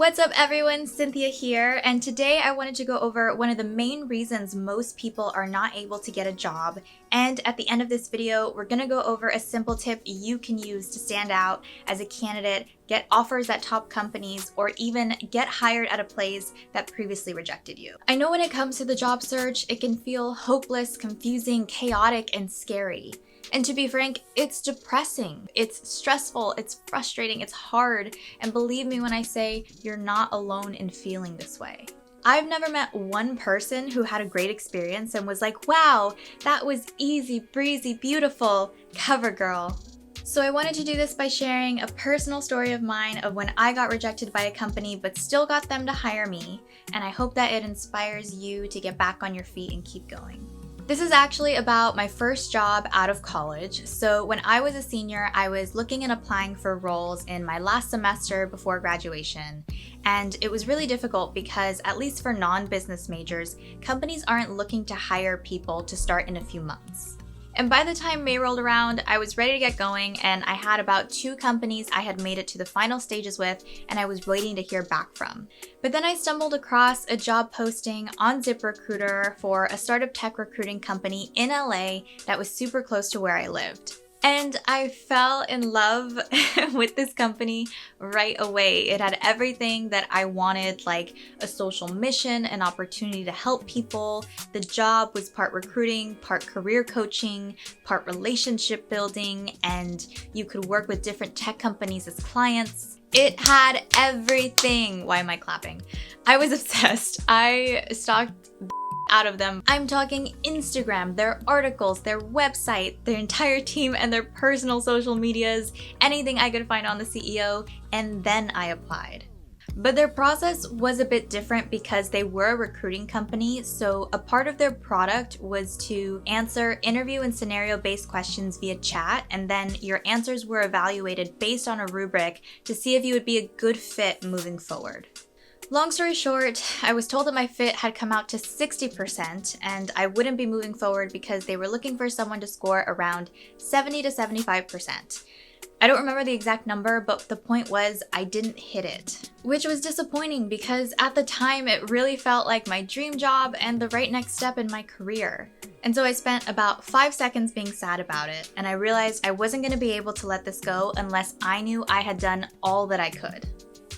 What's up everyone, Cynthia here, and today I wanted to go over one of the main reasons most people are not able to get a job. And at the end of this video, we're gonna go over a simple tip you can use to stand out as a candidate, get offers at top companies, or even get hired at a place that previously rejected you. I know when it comes to the job search, it can feel hopeless, confusing, chaotic, and scary. And to be frank, it's depressing, it's stressful, it's frustrating, it's hard, and believe me when I say you're not alone in feeling this way. I've never met one person who had a great experience and was like, wow, that was easy, breezy, beautiful, cover girl. So I wanted to do this by sharing a personal story of mine of when I got rejected by a company but still got them to hire me, and I hope that it inspires you to get back on your feet and keep going. This is actually about my first job out of college. So when I was a senior, I was looking and applying for roles in my last semester before graduation. And it was really difficult because, at least for non-business majors, companies aren't looking to hire people to start in a few months. And by the time May rolled around, I was ready to get going, and I had about 2 companies I had made it to the final stages with, and I was waiting to hear back from. But then I stumbled across a job posting on ZipRecruiter for a startup tech recruiting company in LA that was super close to where I lived. And I fell in love with this company right away. It had everything that I wanted, like a social mission, an opportunity to help people. The job was part recruiting, part career coaching, part relationship building, and you could work with different tech companies as clients. It had everything. Why am I clapping? I was obsessed. I stalked out of them. I'm talking Instagram, their articles, their website, their entire team, and their personal social medias, anything I could find on the CEO, and then I applied. But their process was a bit different because they were a recruiting company, so a part of their product was to answer interview and scenario-based questions via chat, and then your answers were evaluated based on a rubric to see if you would be a good fit moving forward. Long story short, I was told that my fit had come out to 60% and I wouldn't be moving forward because they were looking for someone to score around 70 to 75%. I don't remember the exact number, but the point was I didn't hit it, which was disappointing because at the time it really felt like my dream job and the right next step in my career. And so I spent about 5 seconds being sad about it, and I realized I wasn't going to be able to let this go unless I knew I had done all that I could.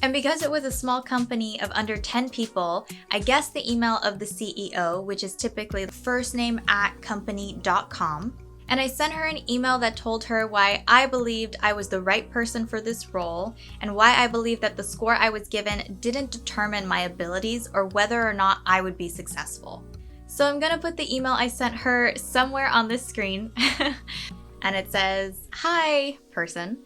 And because it was a small company of under 10 people, I guessed the email of the CEO, which is typically firstname@company.com. And I sent her an email that told her why I believed I was the right person for this role and why I believed that the score I was given didn't determine my abilities or whether or not I would be successful. So I'm gonna put the email I sent her somewhere on this screen. And it says, "Hi, person.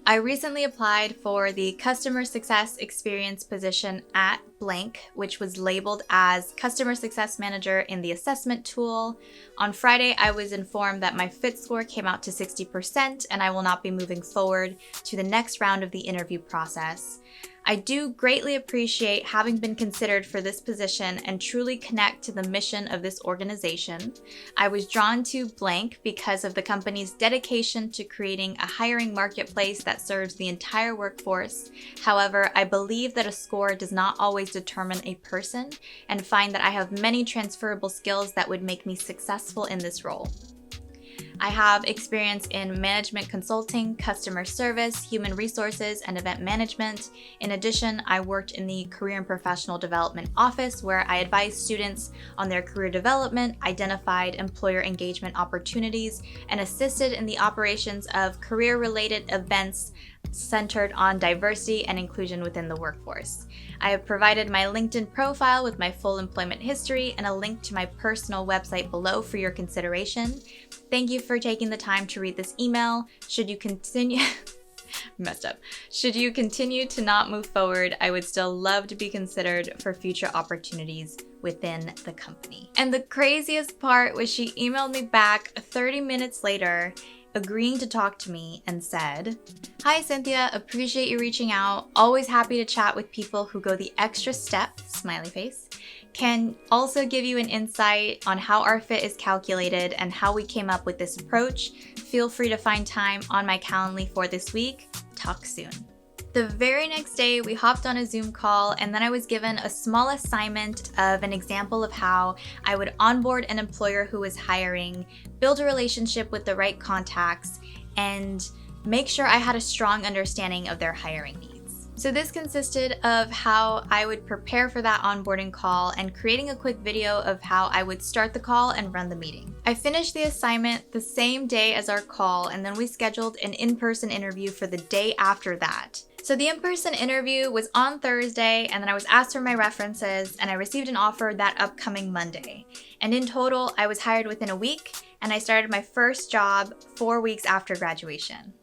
I recently applied for the customer success experience position at blank, which was labeled as customer success manager in the assessment tool. On Friday, I was informed that my fit score came out to 60% and I will not be moving forward to the next round of the interview process. I do greatly appreciate having been considered for this position and truly connect to the mission of this organization. I was drawn to blank because of the company's dedication to creating a hiring marketplace that serves the entire workforce. However, I believe that a score does not always determine a person and find that I have many transferable skills that would make me successful in this role. I have experience in management consulting, customer service, human resources, and event management. In addition, I worked in the Career and Professional Development Office where I advised students on their career development, identified employer engagement opportunities, and assisted in the operations of career-related events centered on diversity and inclusion within the workforce. I have provided my LinkedIn profile with my full employment history and a link to my personal website below for your consideration. Thank you for taking the time to read this email. Should you continue Should you continue to not move forward, I would still love to be considered for future opportunities within the company." And the craziest part was she emailed me back 30 minutes later agreeing to talk to me and said, "Hi Cynthia, appreciate you reaching out. Always happy to chat with people who go the extra step, smiley face. Can also give you an insight on how our fit is calculated and how we came up with this approach. Feel free to find time on my Calendly for this week. Talk soon." The very next day, we hopped on a Zoom call, and then I was given a small assignment of an example of how I would onboard an employer who was hiring, build a relationship with the right contacts, and make sure I had a strong understanding of their hiring needs. So this consisted of how I would prepare for that onboarding call and creating a quick video of how I would start the call and run the meeting. I finished the assignment the same day as our call, and then we scheduled an in-person interview for the day after that. So the in-person interview was on Thursday, and then I was asked for my references, and I received an offer that upcoming Monday. And in total, I was hired within a week, and I started my first job 4 weeks after graduation.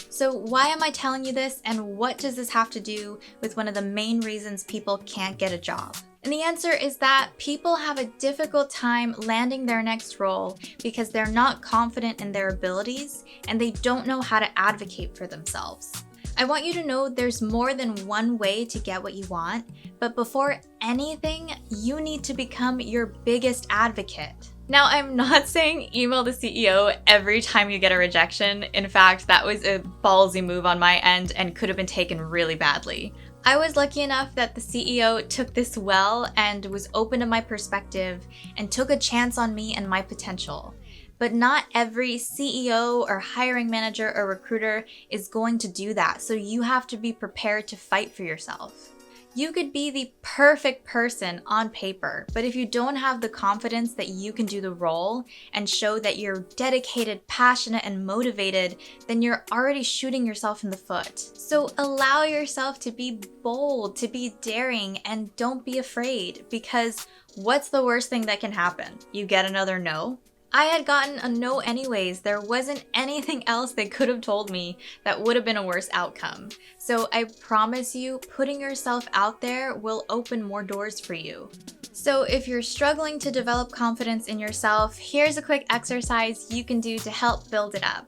So why am I telling you this, and what does this have to do with one of the main reasons people can't get a job? And the answer is that people have a difficult time landing their next role because they're not confident in their abilities and they don't know how to advocate for themselves. I want you to know there's more than one way to get what you want, but before anything, you need to become your biggest advocate. Now, I'm not saying email the CEO every time you get a rejection. In fact, that was a ballsy move on my end and could have been taken really badly. I was lucky enough that the CEO took this well and was open to my perspective and took a chance on me and my potential. But not every CEO or hiring manager or recruiter is going to do that, so you have to be prepared to fight for yourself. You could be the perfect person on paper, but if you don't have the confidence that you can do the role and show that you're dedicated, passionate, and motivated, then you're already shooting yourself in the foot. So allow yourself to be bold, to be daring, and don't be afraid, because what's the worst thing that can happen? You get another no? I had gotten a no anyways. There wasn't anything else they could have told me that would have been a worse outcome. So I promise you, putting yourself out there will open more doors for you. So if you're struggling to develop confidence in yourself, here's a quick exercise you can do to help build it up.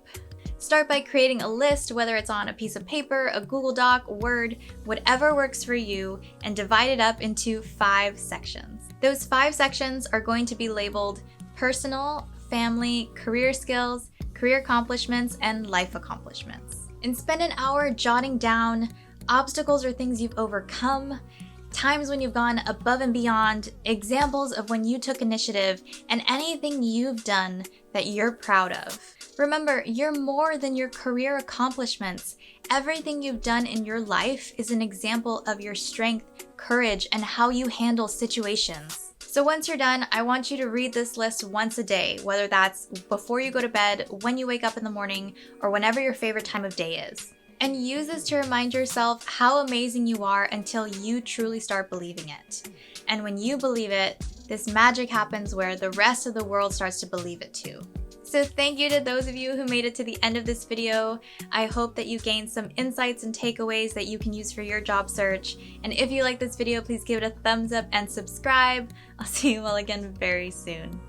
Start by creating a list, whether it's on a piece of paper, a Google Doc, Word, whatever works for you, and divide it up into 5 sections. Those 5 sections are going to be labeled personal, family, career skills, career accomplishments, and life accomplishments. And spend an hour jotting down obstacles or things you've overcome, times when you've gone above and beyond, examples of when you took initiative, and anything you've done that you're proud of. Remember, you're more than your career accomplishments. Everything you've done in your life is an example of your strength, courage, and how you handle situations. So once you're done, I want you to read this list once a day, whether that's before you go to bed, when you wake up in the morning, or whenever your favorite time of day is. And use this to remind yourself how amazing you are until you truly start believing it. And when you believe it, this magic happens where the rest of the world starts to believe it too. So thank you to those of you who made it to the end of this video. I hope that you gained some insights and takeaways that you can use for your job search. And if you like this video, please give it a thumbs up and subscribe. I'll see you all again very soon.